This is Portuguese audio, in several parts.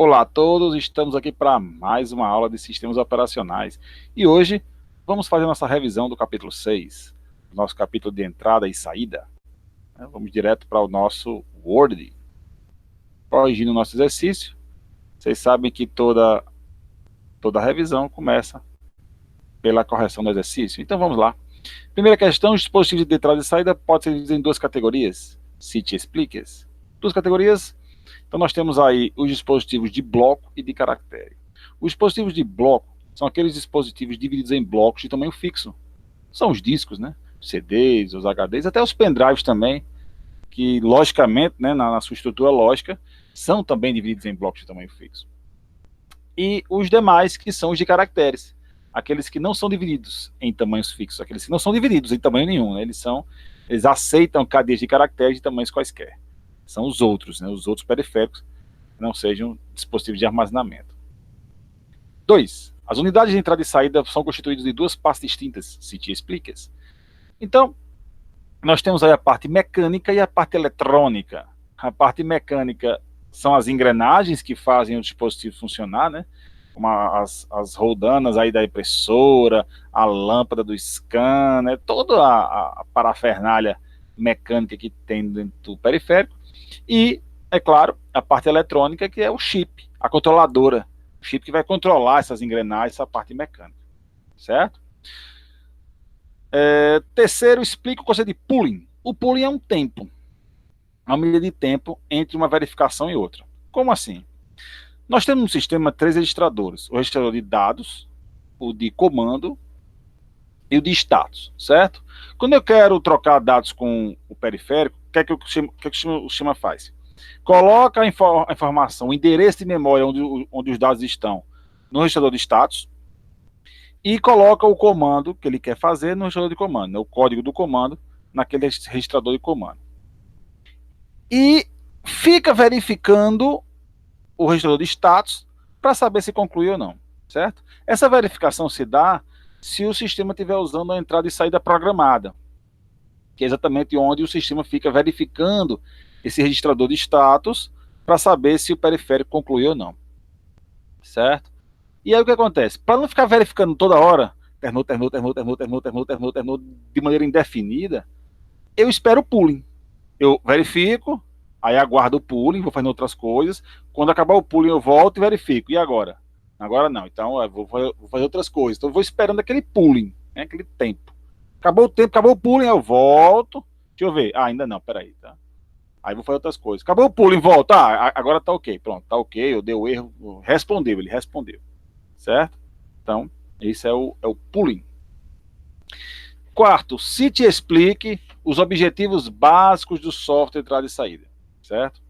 Olá a todos, estamos aqui para mais uma aula de sistemas operacionais e hoje vamos fazer nossa revisão do capítulo 6, nosso capítulo de entrada e saída. Vamos direto para o nosso Word. Corrigindo o nosso exercício, vocês sabem que toda revisão começa pela correção do exercício. Então vamos lá. Primeira questão, os dispositivos de entrada e saída podem ser divididos em duas categorias. Cite e explique. Duas categorias. Então nós temos aí os dispositivos de bloco e de caractere. Os dispositivos de bloco são aqueles dispositivos divididos em blocos de tamanho fixo. São os discos, né? Os CDs, os HDs, até os pendrives também, que logicamente, né, na sua estrutura lógica, são também divididos em blocos de tamanho fixo. E os demais, que são os de caracteres, aqueles que não são divididos em tamanhos fixos, aqueles que não são divididos em tamanho nenhum, né? Eles aceitam cadeias de caracteres de tamanhos quaisquer. São os outros, né? Os outros periféricos, que não sejam dispositivos de armazenamento. 2. As unidades de entrada e saída são constituídas de duas partes distintas, cite e explique. Então, nós temos aí a parte mecânica e a parte eletrônica. A parte mecânica são as engrenagens que fazem o dispositivo funcionar, né? Como as roldanas aí da impressora, a lâmpada do scanner, toda a parafernália mecânica que tem dentro do periférico. E, é claro, a parte eletrônica, que é o chip, a controladora, o chip que vai controlar essas engrenagens, essa parte mecânica, certo? Terceiro, explica o conceito de pooling. O pooling é um tempo, uma medida de tempo entre uma verificação e outra. Como assim? Nós temos no sistema 3 registradores, o registrador de dados, o de comando e o de status, certo? Quando eu quero trocar dados com o periférico, o que o sistema faz? Coloca a informação, o endereço de memória onde os dados estão no registrador de status e coloca o comando que ele quer fazer no registrador de comando, né? O código do comando naquele registrador de comando. E fica verificando o registrador de status para saber se concluiu ou não, certo? Essa verificação se dá se o sistema estiver usando a entrada e saída programada, que é exatamente onde o sistema fica verificando esse registrador de status para saber se o periférico concluiu ou não, certo? E aí o que acontece? Para não ficar verificando toda hora, terminou, de maneira indefinida, eu espero o pooling. Eu verifico, aí aguardo o pooling, vou fazendo outras coisas. Quando acabar o pooling, eu volto e verifico. E agora? Agora não. Então, eu vou fazer outras coisas. Então, eu vou esperando aquele pooling, né, aquele tempo. Acabou o tempo, acabou o pooling, eu volto. Deixa eu ver. Ainda não, peraí, tá? Aí vou fazer outras coisas. Acabou o pooling, volto. Agora tá ok. Pronto, tá ok, eu dei o erro. Ele respondeu. Certo? Então, esse é o pooling. Quarto, cite e explique os objetivos básicos do software de entrada e saída, certo?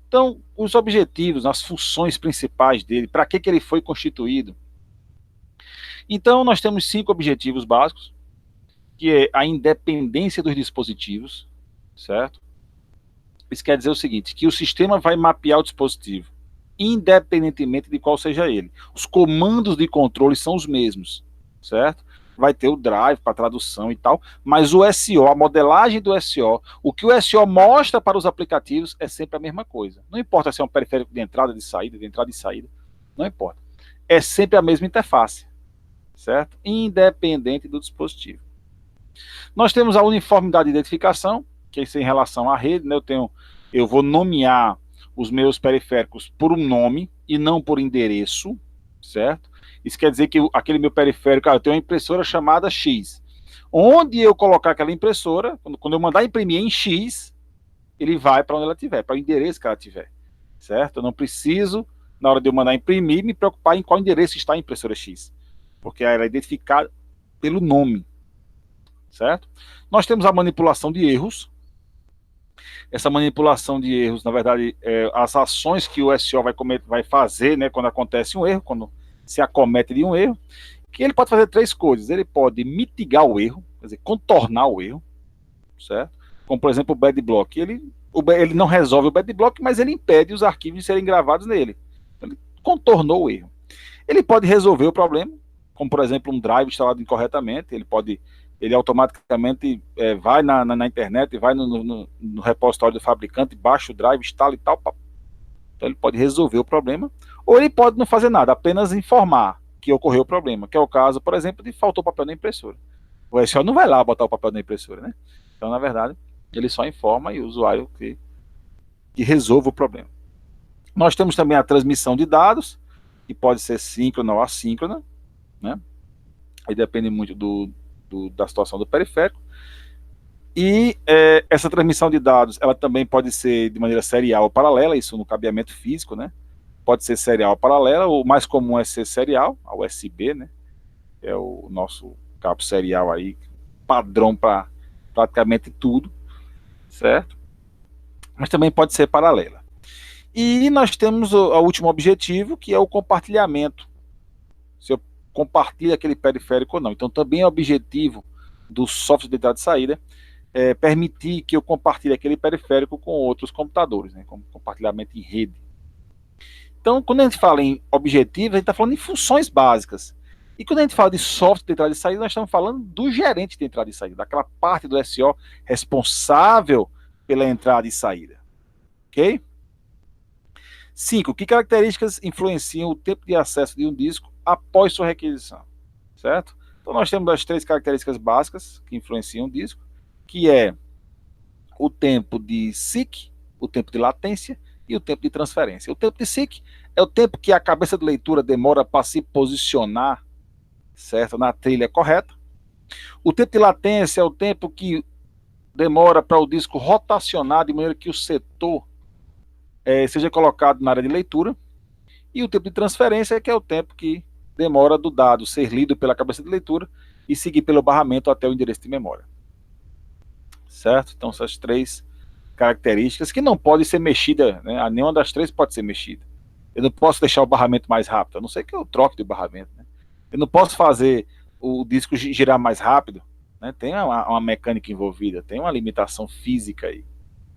Então, os objetivos, as funções principais dele, para que ele foi constituído. Então, nós temos 5 objetivos básicos, que é a independência dos dispositivos, certo? Isso quer dizer o seguinte, que o sistema vai mapear o dispositivo, independentemente de qual seja ele. Os comandos de controle são os mesmos, certo? Vai ter o drive para tradução e tal, mas o SO, a modelagem do SO, o que o SO mostra para os aplicativos é sempre a mesma coisa. Não importa se é um periférico de entrada e saída, não importa. É sempre a mesma interface, certo? Independente do dispositivo. Nós temos a uniformidade de identificação, que é isso em relação à rede, né? Eu vou nomear os meus periféricos por um nome e não por endereço, certo? Isso quer dizer que aquele meu periférico, eu tenho uma impressora chamada X. Onde eu colocar aquela impressora, quando eu mandar imprimir em X, ele vai para onde ela estiver, para o endereço que ela tiver, certo? Eu não preciso, na hora de eu mandar imprimir, me preocupar em qual endereço está a impressora X, porque ela é identificada pelo nome, certo? Nós temos a manipulação de erros. Essa manipulação de erros, na verdade, as ações que o SO vai fazer, né, quando acontece um erro, quando se acomete de um erro, que ele pode fazer 3 coisas. Ele pode mitigar o erro, quer dizer, contornar o erro, certo? Como, por exemplo, o bad block. Ele não resolve o bad block, mas ele impede os arquivos de serem gravados nele. Ele contornou o erro. Ele pode resolver o problema, como, por exemplo, um drive instalado incorretamente. Ele automaticamente vai na internet, vai no repositório do fabricante, baixa o drive, instala e tal, Então ele pode resolver o problema, ou ele pode não fazer nada, apenas informar que ocorreu o problema, que é o caso, por exemplo, de faltou papel na impressora. O SO não vai lá botar o papel na impressora, né? Então, na verdade, ele só informa e o usuário que resolva o problema. Nós temos também a transmissão de dados, que pode ser síncrona ou assíncrona, né? Aí depende muito da situação do periférico. E essa transmissão de dados, ela também pode ser de maneira serial ou paralela, isso no cabeamento físico, né? Pode ser serial ou paralela, o mais comum é ser serial, a USB, né? É o nosso cabo serial aí, padrão para praticamente tudo, certo? Mas também pode ser paralela. E nós temos o último objetivo, que é o compartilhamento. Se eu compartilho aquele periférico ou não. Então também é objetivo do software de entrada e saída permitir que eu compartilhe aquele periférico com outros computadores, né, como compartilhamento em rede. Então, quando a gente fala em objetivos, a gente está falando em funções básicas. E quando a gente fala de software de entrada e saída, nós estamos falando do gerente de entrada e saída, daquela parte do SO responsável pela entrada e saída. Ok? 5. Que características influenciam o tempo de acesso de um disco após sua requisição? Certo? Então nós temos as 3 características básicas que influenciam o disco, que é o tempo de SIC, o tempo de latência e o tempo de transferência. O tempo de SIC é o tempo que a cabeça de leitura demora para se posicionar, certo, na trilha correta. O tempo de latência é o tempo que demora para o disco rotacionar de maneira que o setor seja colocado na área de leitura. E o tempo de transferência, que é o tempo que demora do dado ser lido pela cabeça de leitura e seguir pelo barramento até o endereço de memória. Certo? Então, essas 3 características que não podem ser mexidas, né? Nenhuma das 3 pode ser mexida. Eu não posso deixar o barramento mais rápido, a não ser que eu troque de barramento, né? Eu não posso fazer o disco girar mais rápido, né? Tem uma mecânica envolvida, tem uma limitação física aí.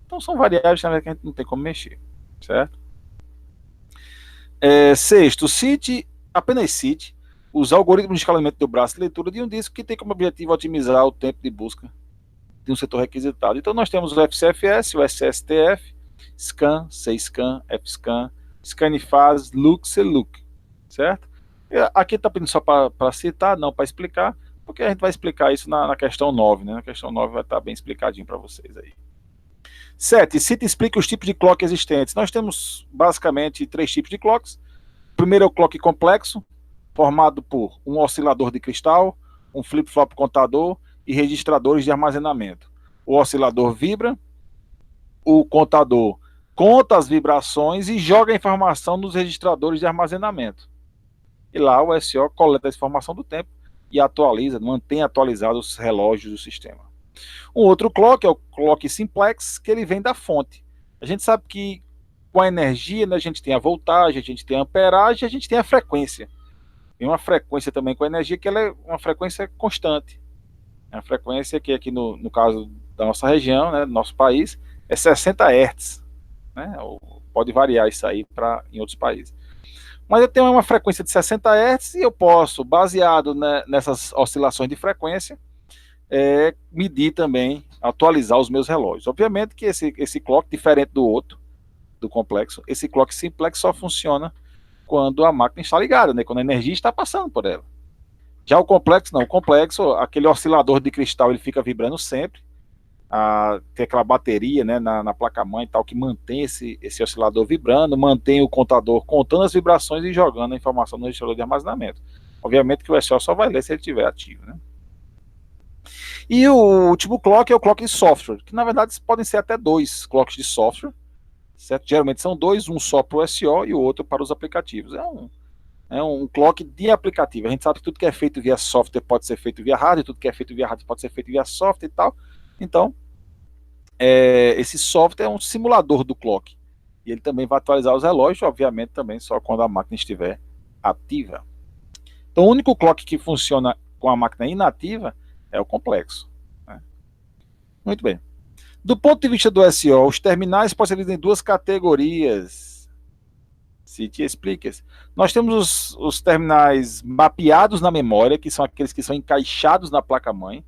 Então são variáveis que a gente não tem como mexer, certo? 6º, apenas cite os algoritmos de escalamento do braço de leitura de um disco que tem como objetivo otimizar o tempo de busca de um setor requisitado. Então nós temos o FCFS, o SSTF, Scan, CScan, FScan, Scanifaz, Lux e Look, certo? Aqui está pedindo só para citar, não para explicar, porque a gente vai explicar isso na questão 9, né? Na questão 9 vai estar bem explicadinho para vocês aí. 7. Cita e explica os tipos de clock existentes. Nós temos basicamente 3 tipos de clocks. O primeiro é o clock complexo, formado por um oscilador de cristal, um flip-flop contador e registradores de armazenamento. O oscilador vibra, o contador conta as vibrações e joga a informação nos registradores de armazenamento. E lá o SO coleta a informação do tempo e atualiza, mantém atualizados os relógios do sistema. Um outro clock é o clock simplex, que ele vem da fonte. A gente sabe que com a energia, né, a gente tem a voltagem, a gente tem a amperagem, a gente tem a frequência. Tem uma frequência também com a energia que ela é uma frequência constante. É uma frequência que aqui no caso da nossa região, né, do nosso país, é 60 Hz. Né, pode variar isso aí em outros países. Mas eu tenho uma frequência de 60 Hz e eu posso, baseado nessas oscilações de frequência, medir também, atualizar os meus relógios. Obviamente que esse clock, diferente do outro, do complexo, esse clock simplex só funciona quando a máquina está ligada, né? Quando a energia está passando por ela. Já o complexo, não. O complexo, aquele oscilador de cristal, ele fica vibrando sempre. Tem aquela bateria, né, na placa-mãe e tal, que mantém esse oscilador vibrando, mantém o contador contando as vibrações e jogando a informação no registrador de armazenamento. Obviamente que o SO só vai ler se ele estiver ativo, né? E o último clock é o clock de software, que na verdade podem ser até 2 clocks de software, certo? Geralmente são 2, um só para o SO e o outro para os aplicativos. É um clock de aplicativo. A gente sabe que tudo que é feito via software pode ser feito via hardware, tudo que é feito via hardware pode ser feito via software e tal. Então, esse software é um simulador do clock. E ele também vai atualizar os relógios, obviamente também só quando a máquina estiver ativa. Então, o único clock que funciona com a máquina inativa é o complexo. Né? Muito bem. Do ponto de vista do SO, os terminais podem ser divididos em 2 categorias. Cite e explique. Nós temos os terminais mapeados na memória, que são aqueles que são encaixados na placa-mãe.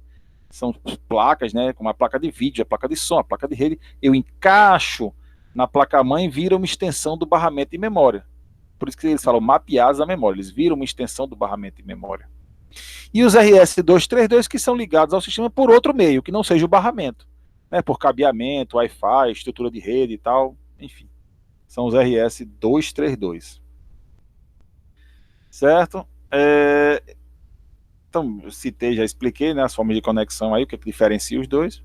São placas, né, como a placa de vídeo, a placa de som, a placa de rede. Eu encaixo na placa-mãe vira uma extensão do barramento de memória. Por isso que eles falam mapeados à memória, eles viram uma extensão do barramento de memória. E os RS-232 que são ligados ao sistema por outro meio, que não seja o barramento, né, por cabeamento, Wi-Fi, estrutura de rede e tal, enfim. São os RS-232. Certo? Então, citei, já expliquei, né, as formas de conexão aí, o que diferencia os dois.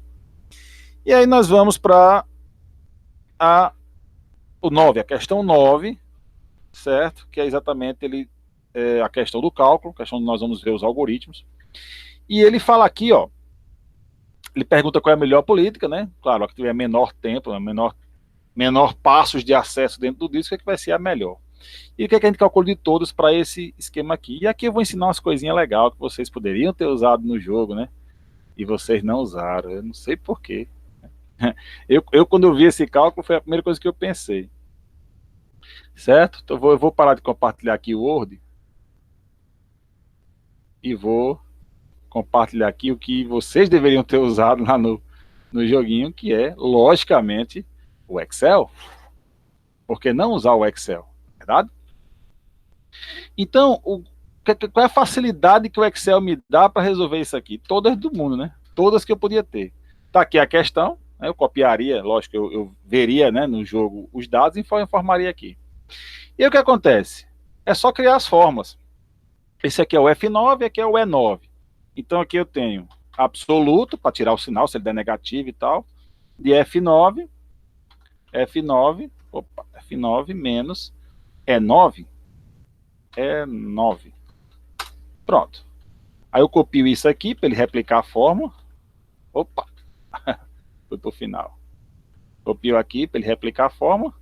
E aí nós vamos para o 9, a questão 9, certo? Que é exatamente a questão do cálculo, a questão onde nós vamos ver os algoritmos. E ele fala aqui, ó, ele pergunta qual é a melhor política, né? Claro, a que tiver menor tempo, menor passos de acesso dentro do disco, é que vai ser a melhor. E o que, é que a gente calcula de todos para esse esquema aqui? E aqui eu vou ensinar umas coisinhas legais que vocês poderiam ter usado no jogo, né? E vocês não usaram. Eu não sei porquê. Eu, quando eu vi esse cálculo, foi a primeira coisa que eu pensei. Certo? Então eu vou parar de compartilhar aqui o Word. E vou compartilhar aqui o que vocês deveriam ter usado lá no joguinho, que é, logicamente, o Excel. Por que não usar o Excel? Verdade? Então, qual é a facilidade que o Excel me dá para resolver isso aqui? Todas do mundo, né? Todas que eu podia ter. Tá aqui a questão, né? Eu copiaria, lógico, eu veria, né, no jogo os dados e informaria aqui. E aí o que acontece? É só criar as formas. Esse aqui é o F9, aqui é o E9. Então aqui eu tenho absoluto, para tirar o sinal, se ele der negativo e tal, de F9 menos E9, E9. Pronto. Aí eu copio isso aqui para ele replicar a fórmula. Opa! Foi para o final. Copio aqui para ele replicar a fórmula.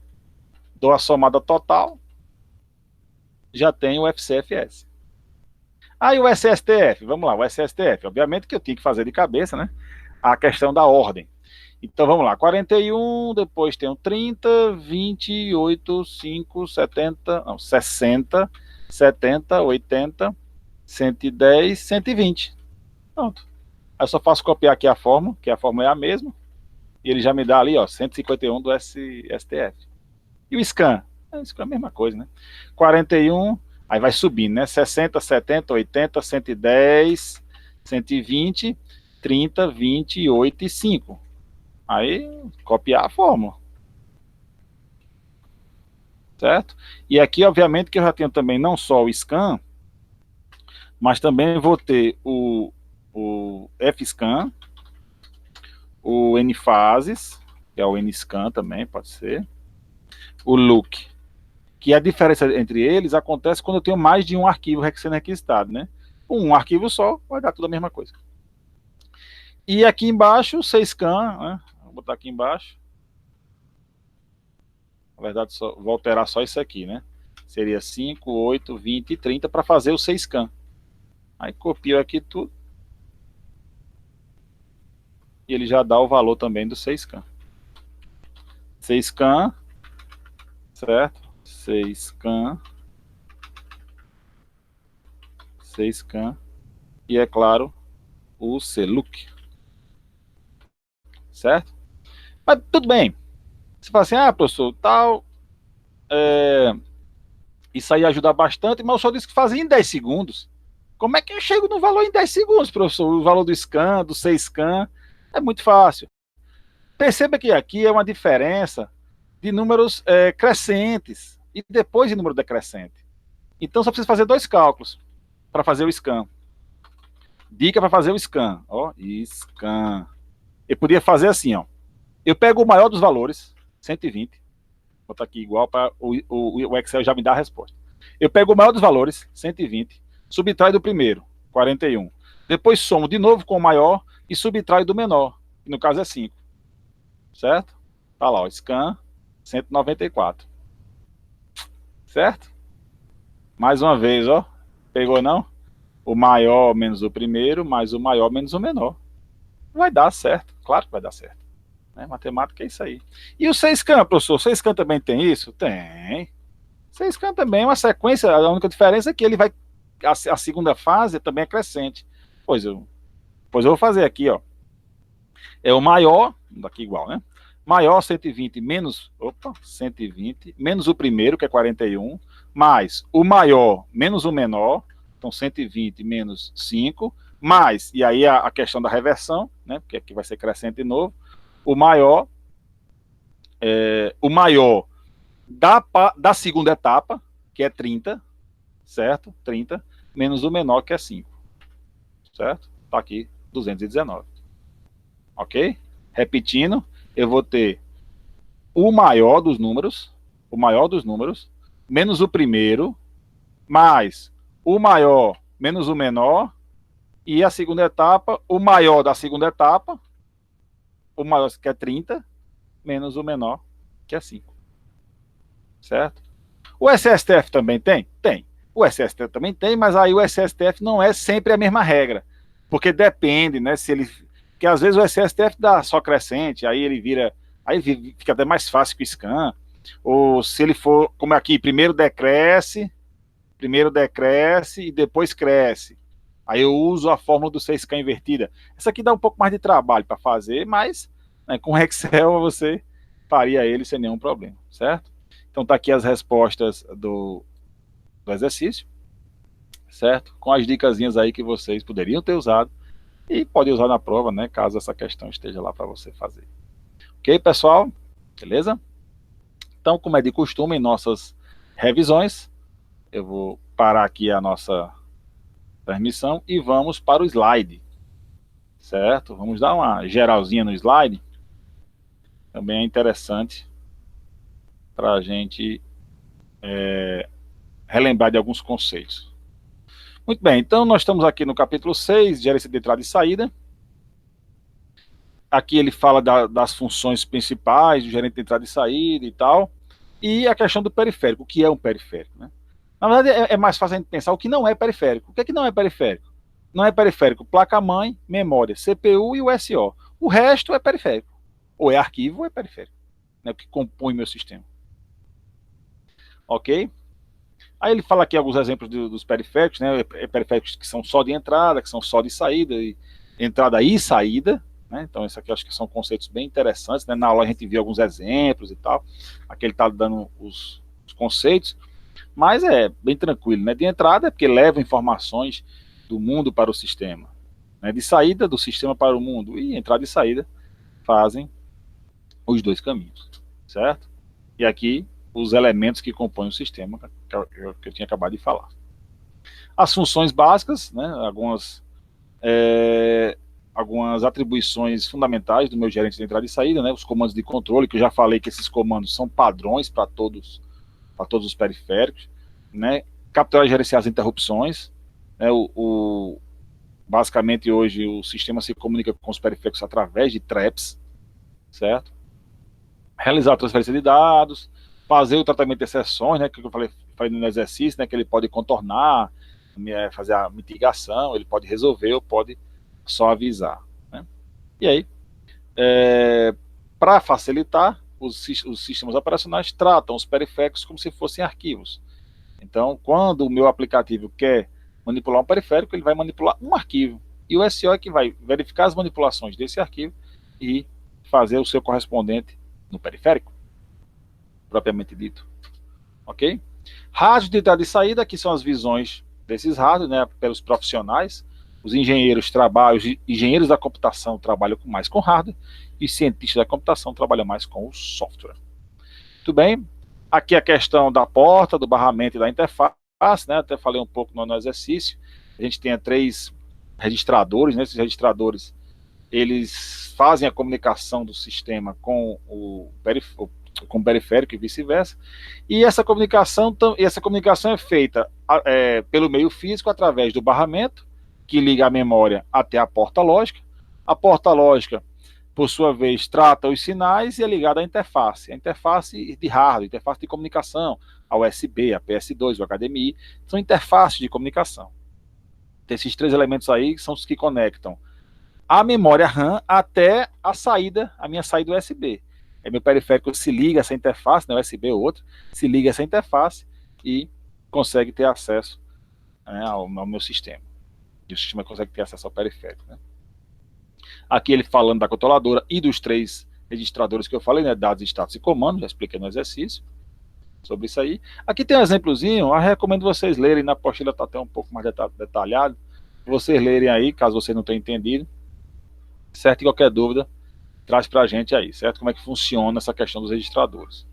Dou a somada total. Já tenho o FCFS. Aí o SSTF, vamos lá, o SSTF. Obviamente que eu tinha que fazer de cabeça, né? A questão da ordem. Então vamos lá, 41, depois tem o 30, 28, 5, 70, não, 60, 70, 80, 110, 120. Pronto. Aí eu só faço copiar aqui a fórmula, que a fórmula é a mesma, e ele já me dá ali, ó, 151 do STF. E o scan? O scan é a mesma coisa, né? 41, aí vai subindo, né? 60, 70, 80, 110, 120, 30, 28 e 5. Aí, copiar a fórmula. Certo? E aqui, obviamente, que eu já tenho também não só o scan, mas também vou ter o FScan, o NFases, que é o NScan também, pode ser, o look, que a diferença entre eles acontece quando eu tenho mais de um arquivo sendo requisitado, né? Um arquivo só vai dar tudo a mesma coisa. E aqui embaixo, o CScan, né? Vou botar aqui embaixo. Na verdade, vou alterar só isso aqui, né? Seria 5, 8, 20 e 30 para fazer o CScan. Aí copio aqui tudo. E ele já dá o valor também do CScan. CScan, certo? CScan. E é claro, o CLOOK. Certo? Mas tudo bem. Você fala assim, professor, tal, isso aí ajuda bastante, mas o senhor disse que fazia em 10 segundos. Como é que eu chego no valor em 10 segundos, professor? O valor do scan, do CScan, é muito fácil. Perceba que aqui é uma diferença de números crescentes e depois de número decrescente. Então só precisa fazer 2 cálculos para fazer o scan. Dica para fazer o scan. Ó, scan. Eu podia fazer assim, ó. Eu pego o maior dos valores, 120. Vou botar aqui igual para o Excel já me dar a resposta. Eu pego o maior dos valores, 120, subtrai do primeiro, 41. Depois somo de novo com o maior e subtrai do menor, que no caso é 5. Certo? Tá lá, ó, scan 194. Certo? Mais uma vez, ó. Pegou não? O maior menos o primeiro, mais o maior menos o menor. Vai dar certo, claro que vai dar certo. Né? Matemática é isso aí. E o CScan, professor? O CScan também tem isso? Tem. O CScan também é uma sequência, a única diferença é que ele vai, a segunda fase também é crescente. Pois eu vou fazer aqui, ó. É o maior, daqui igual, né? maior 120 menos, 120, menos o primeiro, que é 41, mais o maior menos o menor, então 120 menos 5, mais, e aí a questão da reversão, né, porque aqui vai ser crescente de novo, o maior da segunda etapa, que é 30, certo? 30, menos o menor, que é 5, certo? Está aqui, 219. Ok? Repetindo, eu vou ter o maior dos números, menos o primeiro, mais o maior menos o menor, e a segunda etapa, o maior da segunda etapa, o maior que é 30, menos o menor, que é 5. Certo? O SSTF também tem? Tem. O SSTF também tem, mas aí o SSTF não é sempre a mesma regra. Porque depende, né? Se ele. Porque às vezes o SSTF dá só crescente, aí ele vira. Aí fica até mais fácil que o scan. Ou se ele for, como aqui, primeiro decresce e depois cresce. Aí eu uso a fórmula do 6K invertida. Essa aqui dá um pouco mais de trabalho para fazer, mas né, com Excel você faria ele sem nenhum problema, certo? Então tá aqui as respostas do exercício, certo? Com as dicasinhas aí que vocês poderiam ter usado e podem usar na prova, né? Caso essa questão esteja lá para você fazer. Ok, pessoal? Beleza? Então, como é de costume em nossas revisões, eu vou parar aqui a nossa transmissão e vamos para o slide, certo? Vamos dar uma geralzinha no slide. Também é interessante para a gente relembrar de alguns conceitos. Muito bem, então nós estamos aqui no capítulo 6, gerência de entrada e saída. Aqui ele fala das funções principais do gerente de entrada e saída e tal. E a questão do periférico, o que é um periférico, né? Na verdade, é mais fácil a gente pensar o que não é periférico. O que é que não é periférico? Não é periférico placa-mãe, memória, CPU e o SO. O resto é periférico. Ou é arquivo ou é periférico, né? O que compõe meu sistema. Ok? Aí ele fala aqui alguns exemplos dos periféricos, né? Periféricos que são só de entrada, que são só de saída, entrada e saída, né? Então, isso aqui acho que são conceitos bem interessantes, né? Na aula a gente viu alguns exemplos e tal. Aqui ele está dando os conceitos, mas é bem tranquilo, né? De entrada é porque leva informações do mundo para o sistema, né? De saída, do sistema para o mundo, e entrada e saída fazem os dois caminhos, certo? E aqui os elementos que compõem o sistema, que eu tinha acabado de falar. As funções básicas, né, algumas atribuições fundamentais do meu gerente de entrada e saída, né, os comandos de controle, que eu já falei que esses comandos são padrões para todos os periféricos, né, capturar e gerenciar as interrupções, né, basicamente hoje o sistema se comunica com os periféricos através de traps, certo? Realizar a transferência de dados, fazer o tratamento de exceções, né, que eu falei no exercício, né, que ele pode contornar, fazer a mitigação, ele pode resolver ou pode só avisar. Né? E aí, para facilitar, os sistemas operacionais tratam os periféricos como se fossem arquivos. Então, quando o meu aplicativo quer manipular um periférico, ele vai manipular um arquivo. E o SO é que vai verificar as manipulações desse arquivo e fazer o seu correspondente no periférico, propriamente dito. Ok? Rádio de entrada e saída, que são as visões desses rádios, né, pelos profissionais. Os engenheiros da computação trabalham mais com hardware e cientistas da computação trabalham mais com o software. Muito bem. Aqui a questão da porta, do barramento e da interface, né? Até falei um pouco no exercício. A gente tem 3 registradores, né? Esses registradores, eles fazem a comunicação do sistema com o periférico e vice-versa. E essa comunicação é feita pelo meio físico através do barramento, que liga a memória até a porta lógica. A porta lógica, por sua vez, trata os sinais e é ligada à interface. A interface de hardware, interface de comunicação, a USB, a PS2, o HDMI, são interfaces de comunicação. Tem esses 3 elementos aí que são os que conectam a memória RAM até a saída, a minha saída USB. Aí meu periférico se liga a essa interface, né, USB ou outro, se liga a essa interface e consegue ter acesso, né, ao meu sistema. E o sistema consegue ter acesso ao periférico. Né? Aqui ele falando da controladora e dos 3 registradores que eu falei, né, dados, status e comandos, já expliquei no exercício sobre isso aí. Aqui tem um exemplozinho, eu recomendo vocês lerem, na apostila está até um pouco mais detalhado, vocês lerem aí, caso vocês não tenham entendido, certo? E qualquer dúvida, traz para a gente aí, certo? Como é que funciona essa questão dos registradores.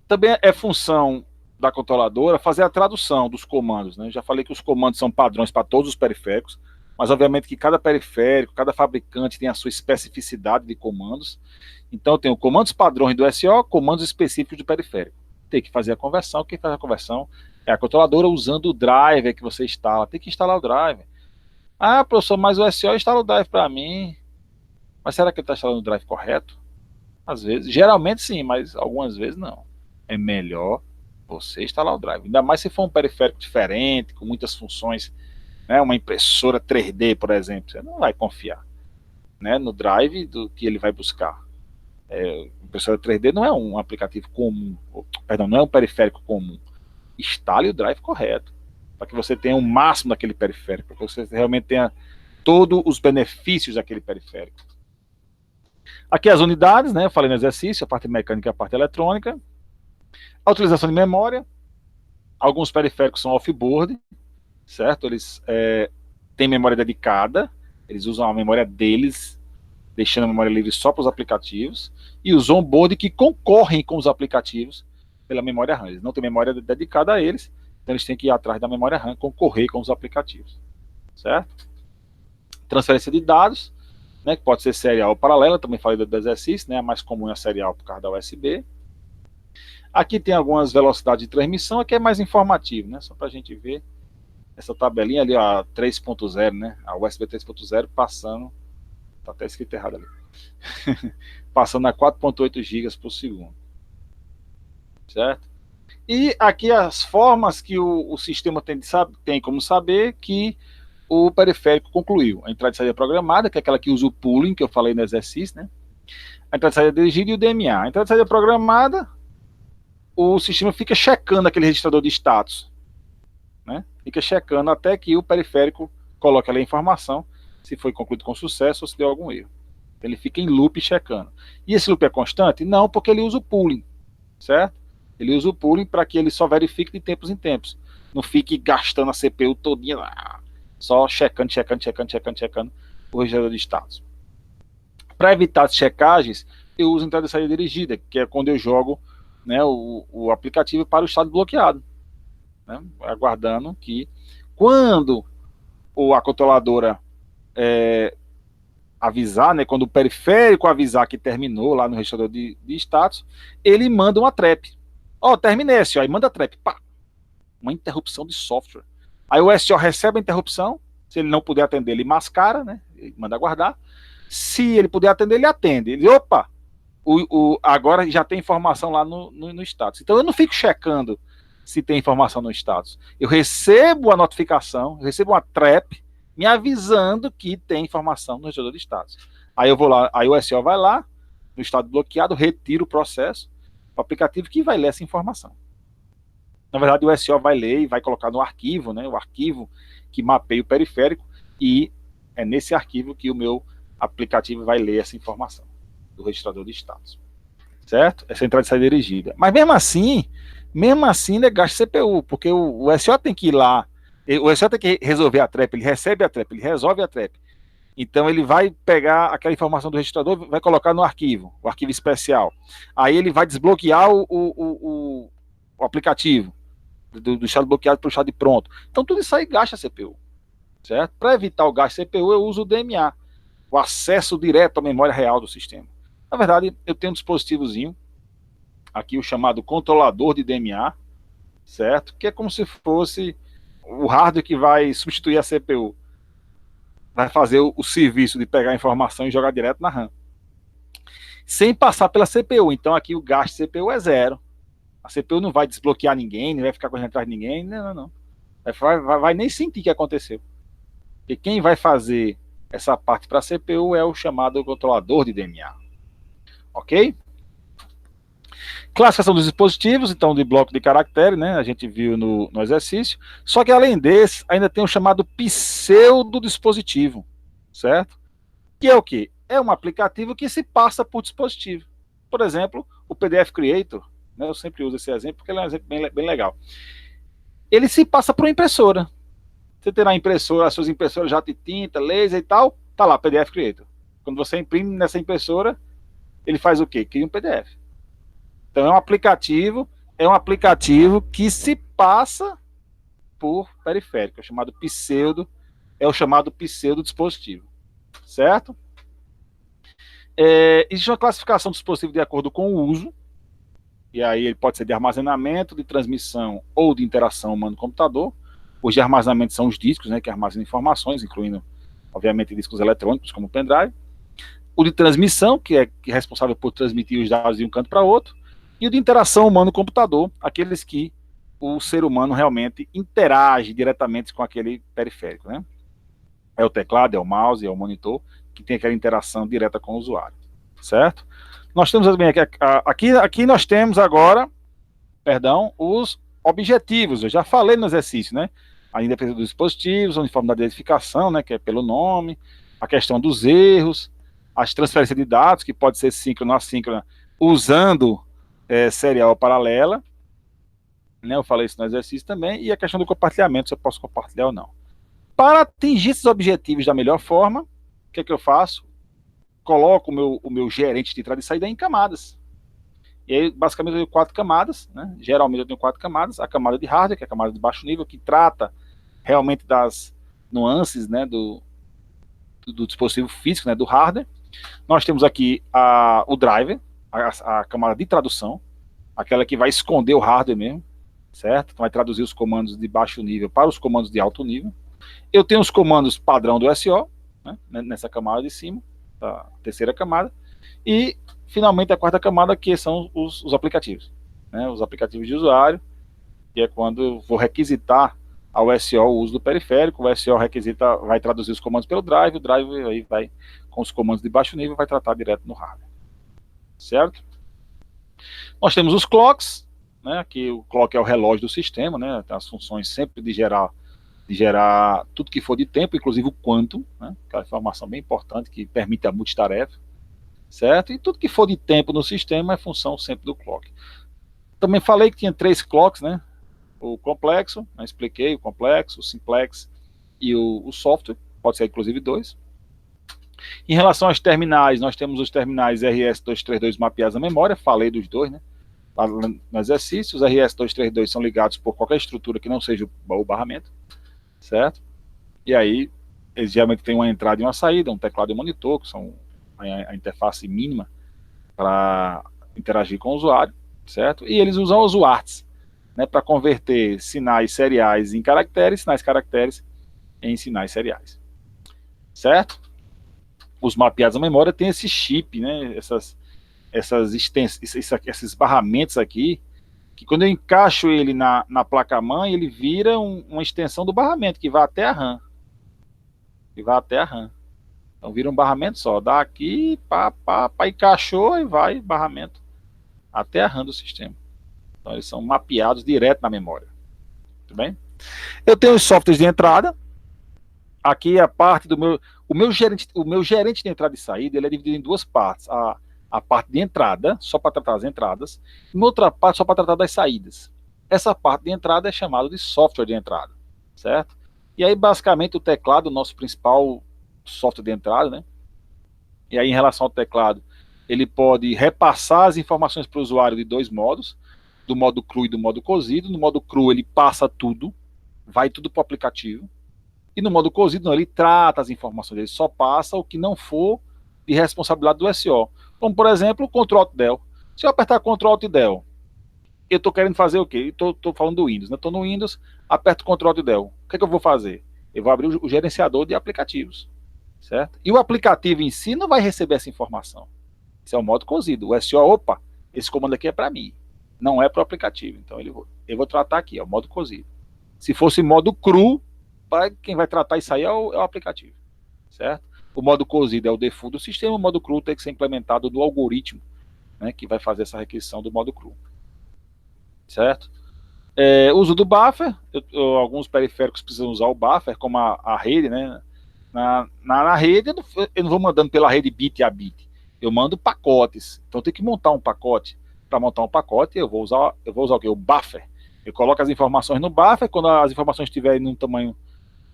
Também é função da controladora fazer a tradução dos comandos, né? Já falei que os comandos são padrões para todos os periféricos, mas obviamente que cada periférico, cada fabricante tem a sua especificidade de comandos. Então eu tenho comandos padrões do SO, comandos específicos do periférico. Tem que fazer a conversão, quem faz a conversão é a controladora usando o driver que você instala. Tem que instalar o driver. Ah, professor, mas o SO instala o drive para mim. Mas será que ele está instalando o drive correto? Às vezes, geralmente sim, mas algumas vezes não. É melhor você instalar o drive. Ainda mais se for um periférico diferente, com muitas funções, né, uma impressora 3D, por exemplo. Você não vai confiar, né, no drive do que ele vai buscar. Impressora 3D não é um aplicativo comum, perdão, não é um periférico comum. Instale o drive correto, para que você tenha o máximo daquele periférico, para que você realmente tenha todos os benefícios daquele periférico. Aqui as unidades, né, eu falei no exercício, a parte mecânica e a parte eletrônica. A utilização de memória. Alguns periféricos são off-board, certo? Eles têm memória dedicada, eles usam a memória deles, deixando a memória livre só para os aplicativos, e os on-board que concorrem com os aplicativos pela memória RAM. Eles não têm memória dedicada a eles, então eles têm que ir atrás da memória RAM, concorrer com os aplicativos, certo? Transferência de dados, né, que pode ser serial ou paralela, também falei do exercício, né, a mais comum é a serial por causa da USB. Aqui tem algumas velocidades de transmissão, aqui é mais informativo, né, só para a gente ver essa tabelinha ali, a 3.0, né, a USB 3.0 passando, está até escrito errado ali, passando a 4.8 GB por segundo, certo? E aqui as formas que o sistema tem como saber que o periférico concluiu. A entrada e saída programada, que é aquela que usa o pooling, que eu falei no exercício, né? A entrada e saída dirigida e o DMA. A entrada e saída programada, o sistema fica checando aquele registrador de status, né? Fica checando até que o periférico coloque ali a informação, se foi concluído com sucesso ou se deu algum erro. Ele fica em loop checando. E esse loop é constante? Não, porque ele usa o pooling, certo? Ele usa o pooling para que ele só verifique de tempos em tempos. Não fique gastando a CPU todinha lá, só checando o registrador de status. Para evitar as checagens, eu uso entrada e saída dirigida, que é quando eu jogo, né, o aplicativo para o estado bloqueado, né, aguardando que quando a controladora avisar, né, quando o periférico avisar que terminou lá no registrador de status, ele manda uma trap. Terminei, SO, aí manda a trap, pá, uma interrupção de software. Aí o SO recebe a interrupção, se ele não puder atender, ele mascara, né? Ele manda aguardar. Se ele puder atender, ele atende. Ele, opa, agora já tem informação lá no status. Então eu não fico checando se tem informação no status. Eu recebo a notificação, eu recebo uma trap me avisando que tem informação no registrador de status. Aí eu vou lá, aí o SO vai lá, no estado bloqueado, retira o processo, o aplicativo que vai ler essa informação. Na verdade, o SO vai ler e vai colocar no arquivo, né, o arquivo que mapeia o periférico, e é nesse arquivo que o meu aplicativo vai ler essa informação do registrador de status. Certo? Essa entrada e saída dirigida. Mas mesmo assim ainda gasta CPU, porque o SO tem que ir lá, o SO tem que resolver a trap, ele recebe a trap, ele resolve a trap. Então ele vai pegar aquela informação do registrador, vai colocar no arquivo, o arquivo especial. Aí ele vai desbloquear o aplicativo, do estado bloqueado para o estado de pronto. Então tudo isso aí gasta CPU, certo? Para evitar o gasto de CPU, eu uso o DMA, o acesso direto à memória real do sistema. Na verdade, eu tenho um dispositivozinho, aqui o chamado controlador de DMA, certo? Que é como se fosse o hardware que vai substituir a CPU. Vai fazer o serviço de pegar a informação e jogar direto na RAM. Sem passar pela CPU. Então aqui o gasto de CPU é zero. A CPU não vai desbloquear ninguém, não vai ficar correndo atrás de ninguém, não. Vai nem sentir que aconteceu. E quem vai fazer essa parte para a CPU é o chamado controlador de DMA. Ok? Classificação dos dispositivos, então de bloco de caractere, né? A gente viu no exercício. Só que além desse, ainda tem o chamado pseudo dispositivo, certo? que é o quê? É um aplicativo que se passa por dispositivo. Por exemplo, o PDF Creator, né, eu sempre uso esse exemplo porque ele é um exemplo bem legal. Ele se passa por uma impressora. Você terá a impressora, as suas impressoras jato de tinta, laser e tal, tá lá, PDF Creator. Quando você imprime nessa impressora, ele faz o quê? Cria um PDF. Então é um aplicativo que se passa por periférico, é o chamado pseudo dispositivo, certo? Existe uma classificação do dispositivo de acordo com o uso, e aí ele pode ser de armazenamento, de transmissão ou de interação humano-computador. Os de armazenamento são os discos, né, que armazenam informações, incluindo, obviamente, discos eletrônicos, como o pendrive. O de transmissão, que é responsável por transmitir os dados de um canto para outro. E o de interação humano-computador, aqueles que o ser humano realmente interage diretamente com aquele periférico, né? É o teclado, é o mouse, é o monitor, que tem aquela interação direta com o usuário, certo? Nós temos também aqui nós temos agora, os objetivos. Eu já falei no exercício, né? A independência dos dispositivos, a uniformidade de identificação, né, que é pelo nome, a questão dos erros, as transferências de dados, que pode ser síncrona ou assíncrona, usando serial ou paralela, né, eu falei isso no exercício também, e a questão do compartilhamento, se eu posso compartilhar ou não. Para atingir esses objetivos da melhor forma, o que é que eu faço? Coloco o meu gerente de entrada e saída em camadas. E aí, basicamente, eu tenho 4 camadas, né? Geralmente eu tenho 4 camadas. A camada de hardware, que é a camada de baixo nível, que trata realmente das nuances, né, do dispositivo físico, né, do hardware. Nós temos aqui o driver, a camada de tradução, aquela que vai esconder o hardware mesmo, certo? Então vai traduzir os comandos de baixo nível para os comandos de alto nível. Eu tenho os comandos padrão do SO, né, nessa camada de cima, a terceira camada, e finalmente a quarta camada, que são os aplicativos, né, os aplicativos de usuário, que é quando eu vou requisitar ao SO o uso do periférico, o SO vai traduzir os comandos pelo drive, o drive aí vai, com os comandos de baixo nível, vai tratar direto no hardware, certo? Nós temos os clocks, né, que o clock é o relógio do sistema, né, tem as funções sempre de gerar tudo que for de tempo, inclusive o quantum, né, que é uma informação bem importante que permite a multitarefa, certo? E tudo que for de tempo no sistema é função sempre do clock. Também falei que tinha 3 clocks, né? O complexo, né, expliquei o complexo, o simplex e o software, pode ser inclusive 2. Em relação às terminais, nós temos os terminais RS-232 mapeados na memória, falei dos 2, né? No exercício, os RS-232 são ligados por qualquer estrutura que não seja o barramento, certo? E aí, eles geralmente têm uma entrada e uma saída, um teclado e um monitor, que são a interface mínima para interagir com o usuário, certo? E eles usam os UARTs, né, para converter sinais seriais em caracteres, sinais caracteres em sinais seriais, certo? Os mapeados na memória têm esse chip, né, esses barramentos aqui, que quando eu encaixo ele na placa-mãe, ele vira uma extensão do barramento, que vai até a RAM. Então vira um barramento só, daqui, encaixou e vai barramento até a RAM do sistema. Então eles são mapeados direto na memória. Tudo bem? Eu tenho os softwares de entrada. Aqui a parte do o meu gerente de entrada e saída, ele é dividido em 2 partes. A parte de entrada, só para tratar as entradas, e uma outra parte só para tratar das saídas. Essa parte de entrada é chamada de software de entrada, certo? E aí basicamente o teclado, o nosso principal software de entrada, né? E aí em relação ao teclado, ele pode repassar as informações para o usuário de 2 modos, do modo cru e do modo cozido. No modo cru ele passa tudo, vai tudo para o aplicativo, e no modo cozido não, ele trata as informações, ele só passa o que não for de responsabilidade do SO. Como por exemplo, o Ctrl-Alt-Del. Se eu apertar Ctrl-Alt-Del, eu estou querendo fazer o quê? Estou falando do Windows, né? Estou no Windows, aperto Ctrl-Alt-Del. O que é que eu vou fazer? Eu vou abrir o gerenciador de aplicativos, certo? E o aplicativo em si não vai receber essa informação. Esse é o modo cozido. O SO, opa, esse comando aqui é para mim, não é para o aplicativo. Então eu vou tratar aqui, é o modo cozido. Se fosse modo cru, quem vai tratar isso aí é o aplicativo, certo? O modo cozido é o default do sistema, o modo cru tem que ser implementado no algoritmo, né, que vai fazer essa requisição do modo cru, certo? Uso do buffer, alguns periféricos precisam usar o buffer, como a rede, né? Na rede, eu não vou mandando pela rede bit a bit. Eu mando pacotes. Então eu tenho que montar um pacote. Para montar um pacote, eu vou usar o quê? O buffer. Eu coloco as informações no buffer, quando as informações estiverem no tamanho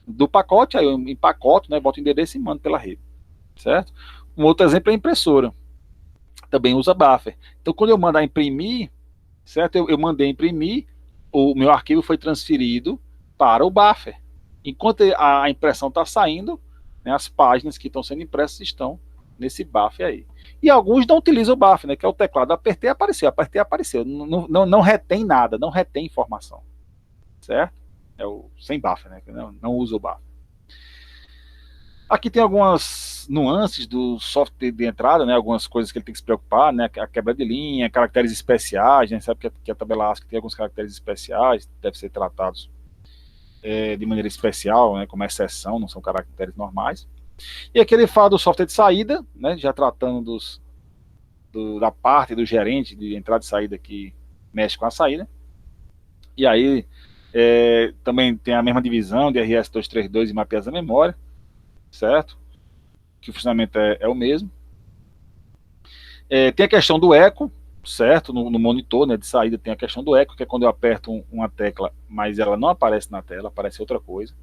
do pacote, aí eu empacoto, né, boto o endereço e mando pela rede. Certo? Um outro exemplo é a impressora. Também usa buffer. Então quando eu mandar imprimir, certo? Eu mandei imprimir, o meu arquivo foi transferido para o buffer. Enquanto a impressão está saindo, né, as páginas que estão sendo impressas estão nesse buffer aí. E alguns não utilizam o buffer, né, que é o teclado. Apertei, apareceu. Não retém nada, não retém informação. Certo? É o sem buffer, né? Não usa o buffer. Aqui tem algumas nuances do software de entrada, né? Algumas coisas que ele tem que se preocupar, né? A quebra de linha, caracteres especiais, né? Sabe que a tabela ASCII tem alguns caracteres especiais, devem ser tratados de maneira especial, né? Como exceção, não são caracteres normais. E aqui ele fala do software de saída, né? Já tratando da parte do gerente de entrada e saída que mexe com a saída. E aí também tem a mesma divisão de RS-232 e mapeados da memória, certo? Que o funcionamento é o mesmo. Tem a questão do eco, certo? No monitor, né, de saída tem a questão do eco, que é quando eu aperto uma tecla, mas ela não aparece na tela, aparece outra coisa.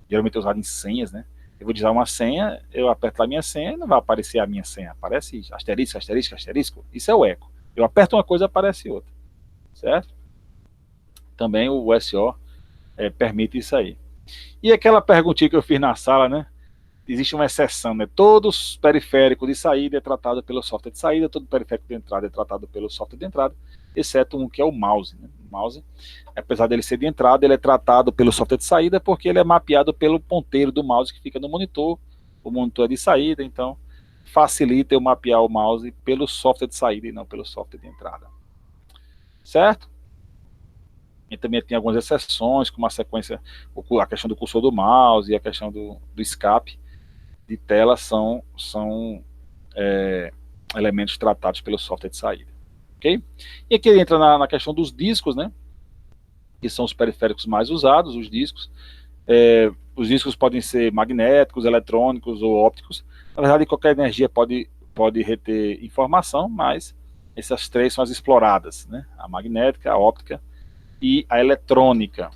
Geralmente é usado em senhas, né? Eu vou digitar uma senha, eu aperto lá a minha senha, não vai aparecer a minha senha, aparece asterisco, asterisco, asterisco. Isso é o eco. Eu aperto uma coisa, aparece outra, certo? Também o SO permite isso aí. E aquela perguntinha que eu fiz na sala, né? Existe uma exceção, né? Todos periféricos de saída é tratado pelo software de saída, todo periférico de entrada é tratado pelo software de entrada, exceto um que é o mouse, né? O mouse, apesar dele ser de entrada, ele é tratado pelo software de saída porque ele é mapeado pelo ponteiro do mouse que fica no monitor. O monitor é de saída, então facilita eu mapear o mouse pelo software de saída e não pelo software de entrada. Certo? E também tem algumas exceções, como a sequência, a questão do cursor do mouse e a questão do escape de tela são elementos tratados pelo software de saída. Okay? E aqui entra na questão dos discos, né? Que são os periféricos mais usados, os discos. Os discos podem ser magnéticos, eletrônicos ou ópticos. Na verdade, qualquer energia pode reter informação, mas essas três são as exploradas, né? A magnética, a óptica e a eletrônica,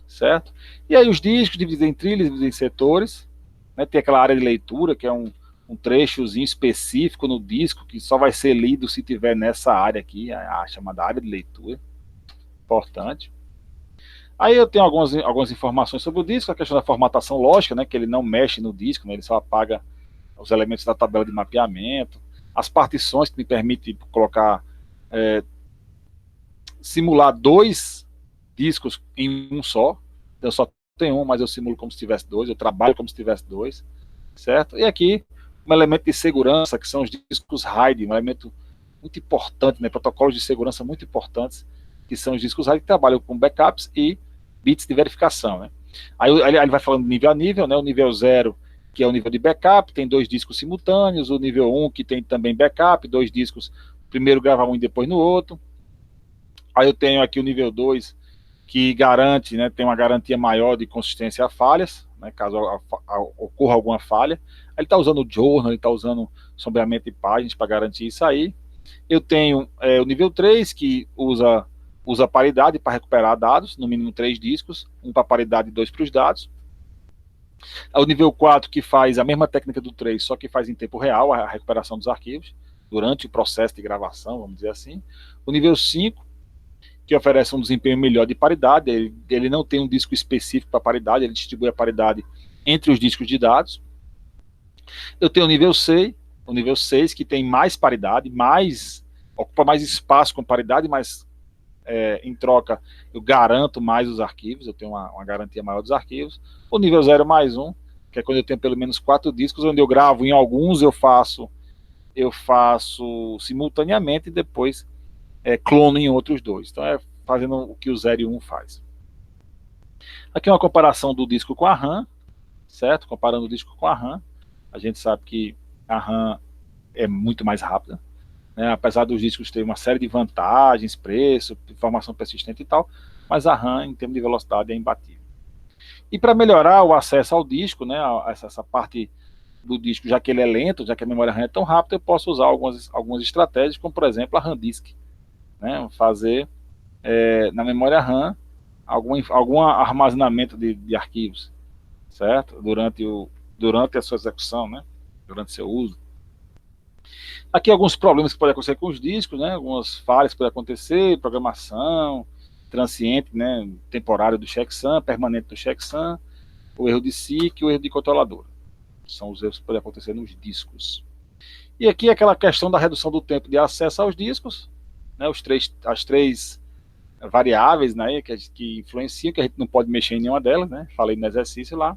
certo? E aí os discos divididos em trilhas, divididos em setores, né? Tem aquela área de leitura, que é um trechozinho específico no disco, que só vai ser lido se tiver nessa área aqui, a chamada área de leitura, importante. Aí eu tenho algumas informações sobre o disco, a questão da formatação lógica, né? Que ele não mexe no disco, né? Ele só apaga os elementos da tabela de mapeamento, as partições que me permitem colocar, simular dois discos em um só. Eu só tenho um, mas eu simulo como se tivesse dois, eu trabalho como se tivesse dois, certo? E aqui um elemento de segurança, que são os discos RAID, um elemento muito importante, né? Protocolos de segurança muito importantes, que são os discos RAID que trabalham com backups e bits de verificação, né? Aí ele vai falando nível a nível, né? O nível 0, que é o nível de backup, tem dois discos simultâneos, o nível 1, que tem também backup, dois discos, primeiro grava um e depois no outro. Aí eu tenho aqui o nível 2, que garante, né, tem uma garantia maior de consistência a falhas, né, caso ocorra alguma falha. Ele está usando o journal, ele está usando sombreamento de páginas para garantir isso aí. Eu tenho o nível 3, que usa paridade para recuperar dados, no mínimo 3 discos, um para paridade e 2 para os dados. O nível 4, que faz a mesma técnica do 3, só que faz em tempo real a recuperação dos arquivos, durante o processo de gravação, vamos dizer assim. O nível 5, que oferece um desempenho melhor de paridade, ele não tem um disco específico para paridade, ele distribui a paridade entre os discos de dados. Eu tenho o nível 6, que tem mais paridade, ocupa mais espaço com paridade, mas em troca eu garanto mais os arquivos, eu tenho uma garantia maior dos arquivos. O nível 0 mais 1, que é quando eu tenho pelo menos 4 discos, onde eu gravo em alguns, eu faço simultaneamente e depois clono em outros dois. Então fazendo o que o 0 e 1 faz. Aqui é uma comparação do disco com a RAM, certo? Comparando o disco com a RAM, a gente sabe que a RAM é muito mais rápida, né? Apesar dos discos terem uma série de vantagens, preço, informação persistente e tal, mas a RAM, em termos de velocidade, é imbatível. E para melhorar o acesso ao disco, né, essa parte do disco, já que ele é lento, já que a memória RAM é tão rápida, eu posso usar algumas estratégias, como por exemplo a RAM Disk, né, fazer na memória RAM algum armazenamento de arquivos, certo? Durante a sua execução, né, durante seu uso. Aqui alguns problemas que podem acontecer com os discos, né, algumas falhas que podem acontecer, programação, transiente, né, temporário do checksum, permanente do checksum, o erro de SIC e o erro de controlador. São os erros que podem acontecer nos discos. E aqui aquela questão da redução do tempo de acesso aos discos, né, as três variáveis, né, que influenciam, que a gente não pode mexer em nenhuma delas, né, falei no exercício lá.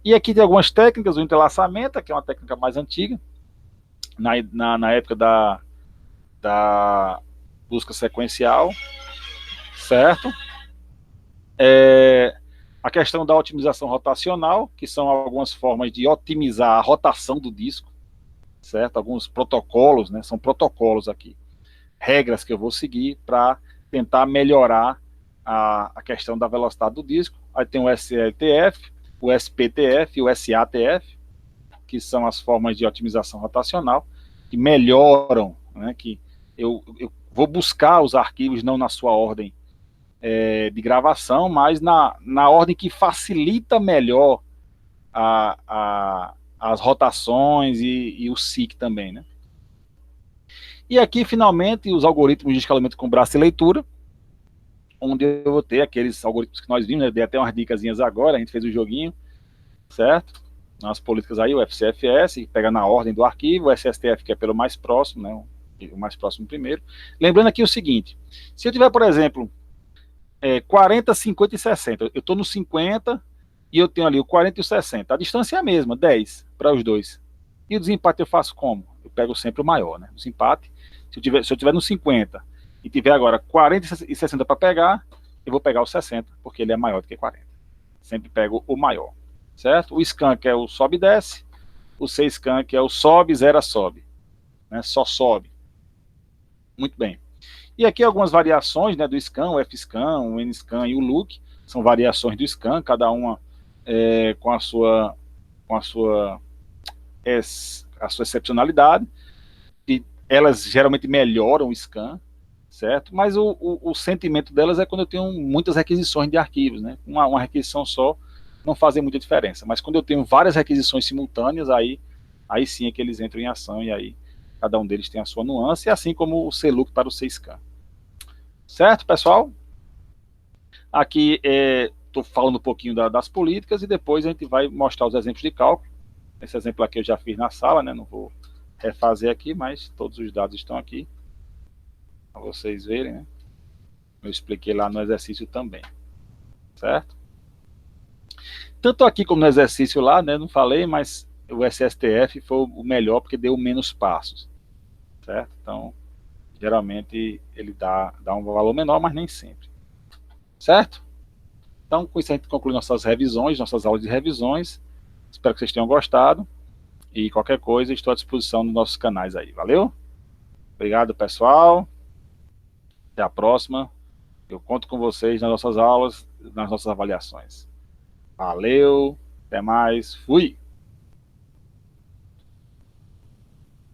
E aqui tem algumas técnicas, o entrelaçamento, que é uma técnica mais antiga, na época da busca sequencial, certo? A questão da otimização rotacional, que são algumas formas de otimizar a rotação do disco, certo? Alguns protocolos, né? São protocolos aqui, regras que eu vou seguir para tentar melhorar a questão da velocidade do disco. Aí tem o SLTF, o SPTF e o SATF, que são as formas de otimização rotacional, que melhoram, né? Que eu vou buscar os arquivos não na sua ordem de gravação, mas na ordem que facilita melhor as rotações e o SIC também, né? E aqui, finalmente, os algoritmos de escalamento com braço e leitura, onde eu vou ter aqueles algoritmos que nós vimos, né? Dei até umas dicasinhas agora, a gente fez o joguinho, certo? Nas políticas aí, o FCFS, que pega na ordem do arquivo, o SSTF, que é pelo mais próximo, né? O mais próximo primeiro. Lembrando aqui o seguinte, se eu tiver, por exemplo, 40, 50 e 60. Eu estou no 50 e eu tenho ali o 40 e o 60. A distância é a mesma, 10 para os dois. E o desempate eu faço como? Eu pego sempre o maior, né? O desempate, se eu tiver no 50 e tiver agora 40 e 60 para pegar, eu vou pegar o 60, porque ele é maior do que 40. Sempre pego o maior, certo? O scan, que é o sobe e desce. O C-scan, que é o sobe, zera, sobe. Né? Só sobe. Muito bem. E aqui algumas variações, né, do scan, o F-scan, o N-scan e o look, são variações do scan, cada uma com a sua excepcionalidade, e elas geralmente melhoram o scan, certo? Mas o sentimento delas é quando eu tenho muitas requisições de arquivos, né? Uma requisição só não faz muita diferença, mas quando eu tenho várias requisições simultâneas, aí sim é que eles entram em ação, e aí cada um deles tem a sua nuance, assim como o CLOOK para o C-scan. Certo, pessoal? Aqui estou falando um pouquinho das políticas e depois a gente vai mostrar os exemplos de cálculo. Esse exemplo aqui eu já fiz na sala, né? Não vou refazer aqui, mas todos os dados estão aqui para vocês verem, né? Eu expliquei lá no exercício também, certo? Tanto aqui como no exercício lá, né? Não falei, mas o SSTF foi o melhor porque deu menos passos, certo? Então, geralmente ele dá um valor menor, mas nem sempre. Certo? Então, com isso a gente conclui nossas revisões, nossas aulas de revisões. Espero que vocês tenham gostado. E qualquer coisa, estou à disposição nos nossos canais aí. Valeu? Obrigado, pessoal. Até a próxima. Eu conto com vocês nas nossas aulas, nas nossas avaliações. Valeu. Até mais. Fui.